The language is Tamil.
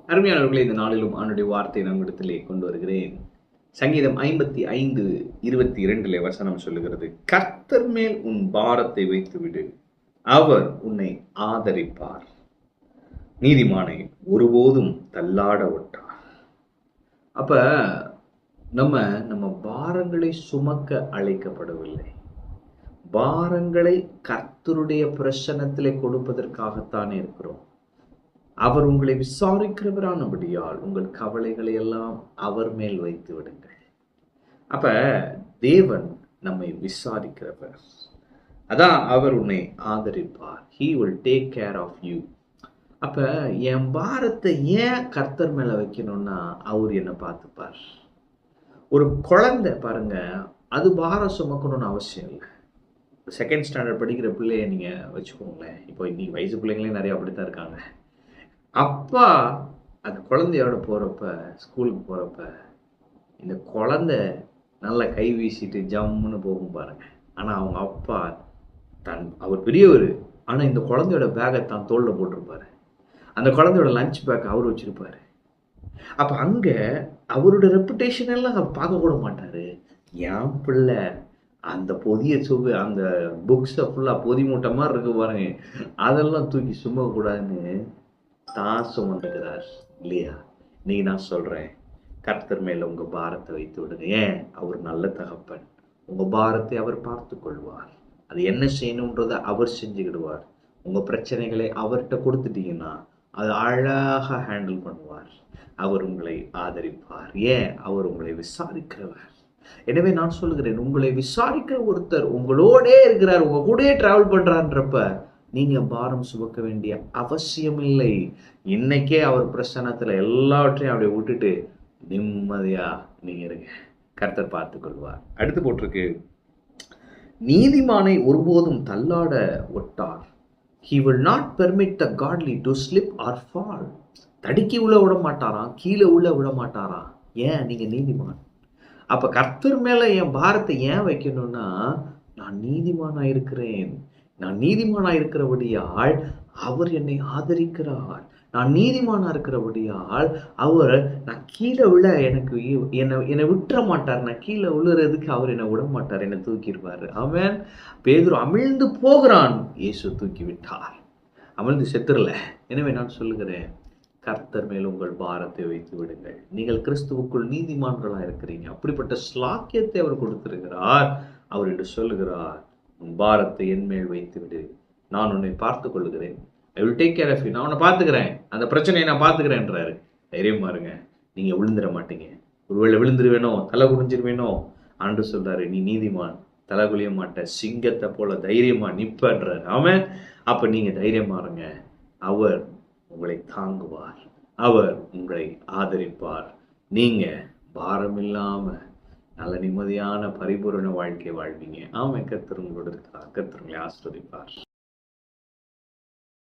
அருமையானவர்களே, இந்த நாளிலும் அவனுடைய வார்த்தை நம்மிடத்திலே கொண்டு வருகிறேன். சங்கீதம் 55:22 வசனம் சொல்லுகிறது, கர்த்தர் மேல் உன் பாரத்தை வைத்துவிடு, அவர் உன்னை ஆதரிப்பார், நீதிமானை ஒருபோதும் தள்ளாட ஒட்டார். அப்ப நம்ம பாரங்களை சுமக்க அழைக்கப்படவில்லை. பாரங்களை கர்த்தருடைய பிரசன்னத்திலே கொடுப்பதற்காகத்தானே இருக்கிறோம். அவர் உங்களை விசாரிக்கிறவரானபடியால் உங்கள் கவலைகளை எல்லாம் அவர் மேல் வைத்து விடுங்கள். அப்ப தேவன் நம்மை விசாரிக்கிறவர். அதான் அவர் உன்னை ஆதரிப்பார். He will take care of you. அப்ப என் பாரத்தை ஏன் கர்த்தர் மேல வைக்கணும்னா அவர் என்னை பார்த்துப்பார். ஒரு குழந்தை பாருங்க, அது பாரம் சுமக்கணும்னு அவசியம் இல்லை. செகண்ட் ஸ்டாண்டர்ட் படிக்கிற பிள்ளைய நீங்க வச்சுக்கோங்களேன். இப்போ இன்னைக்கு வயசு பிள்ளைங்களே நிறைய அப்படித்தான் இருக்காங்க. அப்பா அந்த குழந்தையோட போகிறப்ப, ஸ்கூலுக்கு போகிறப்ப, இந்த குழந்தை நல்லா கை வீசிட்டு ஜம்முன்னு போகும் பாருங்க. ஆனால் அவங்க அப்பா அவர் பெரியவர், ஆனால் இந்த குழந்தையோட பேக்கை தான் தோளில் போட்டிருப்பாரு. அந்த குழந்தையோட லஞ்ச் பேக் அவர் வச்சிருப்பாரு. அப்போ அங்கே அவரோட ரெப்புடேஷன் எல்லாம் பார்க்க கூட மாட்டார். என் பிள்ளை அந்த பொதிய அந்த புக்ஸை ஃபுல்லாக பொதி மூட்டை மாதிரி இருக்கு பாருங்க, அதெல்லாம் தூக்கி சுமக்கூடாதுன்னு தான் சுமந்துக்கிறார் இல்லையா? இன்னைக்கு நான் சொல்றேன், கர்த்தர் மேல உங்க பாரத்தை வைத்து விடுங்க. ஏன்? அவர் நல்ல தகப்பன். உங்க பாரத்தை அவர் பார்த்து கொள்வார். அது என்ன செய்யணுன்றதை அவர் செஞ்சுக்கிடுவார். உங்க பிரச்சனைகளை அவர்கிட்ட கொடுத்துட்டீங்கன்னா அது அழகாக ஹேண்டில் பண்ணுவார். அவர் உங்களை ஆதரிப்பார். ஏன்? அவர் உங்களை விசாரிக்கிறவர். எனவே நான் சொல்லுகிறேன், உங்களை விசாரிக்கிற ஒருத்தர் உங்களோடே இருக்கிறார், உங்க கூடயே டிராவல் பண்றான்றப்ப நீங்க பாரம் சுமக்க வேண்டிய அவசியம் இல்லை. இன்னைக்கே அவர் பிரசன்னத்துல எல்லாவற்றையும் அப்படியே விட்டுட்டு நிம்மதியா நீங்க இருங்க. கர்த்தர் பார்த்துக் கொள்வார். அடுத்து போட்டிருக்கு, நீதிமானை ஒருபோதும் தள்ளாட ஒட்டார். He will not permit the godly to slip or fall. தடுக்கி உள்ள விட மாட்டாராம், கீழே உள்ள விட மாட்டாராம். ஏன்? நீங்க நீதிமான். அப்ப கர்த்தர் மேல என் பாரத்தை ஏன் வைக்கணும்னா, நான் நீதிமானா இருக்கிறேன். நான் நீதிமானா இருக்கிறபடியால் அவர் என்னை ஆதரிக்கிறார். நான் நீதிமானா இருக்கிறபடியால் அவர் நான் கீழே விழ என்னை விட்டுற மாட்டார். நான் கீழே விழுறதுக்கு அவர் என்னை விட மாட்டார், என்னை தூக்கிடுவார். ஆமென். பேதுரு அமிழ்ந்து போகிறான், இயேசு தூக்கி விட்டார். அமிழ்ந்து செத்துறல. எனவே நான் சொல்லுகிறேன், கர்த்தர் மேல் உங்கள் பாரத்தை வைத்து விடுங்கள். நீங்கள் கிறிஸ்துவுக்குள் நீதிமான்களா இருக்கிறீங்க. அப்படிப்பட்ட ஸ்லாக்கியத்தை அவர் கொடுத்திருக்கிறார். அவர் என்று சொல்லுகிறார், உன் பாரத்தை என் மேல் வைத்து விடு, நான் உன்னை பார்த்து கொள்ளுகிறேன். I will take care of you. நான் உன்னை பார்த்துக்கிறேன், அந்த பிரச்சனையை நான் பார்த்துக்கிறேன்றாரு. தைரியமா இருங்க, நீங்க விழுந்துட மாட்டீங்க. ஒருவேளை விழுந்துருவேனோ, தலை குடிஞ்சிருவேனோ, ஆண்டு சொல்றாரு, நீ நீதிமான், தலை குழிய மாட்ட, சிங்கத்தை போல தைரியமா நிப்பன்றாரு. ஆமென். அப்ப நீங்க தைரியமா இருங்க. அவர் உங்களை தாங்குவார், அவர் உங்களை ஆதரிப்பார். நீங்க பாரம் இல்லாம நல்ல நிம்மதியான பரிபூரண வாழ்க்கை வாழ்வீங்க. ஆமென். கர்த்தர் உங்களோடு இருக்கிறார். கர்த்தர் உங்களை ஆசீர்வதிப்பார்.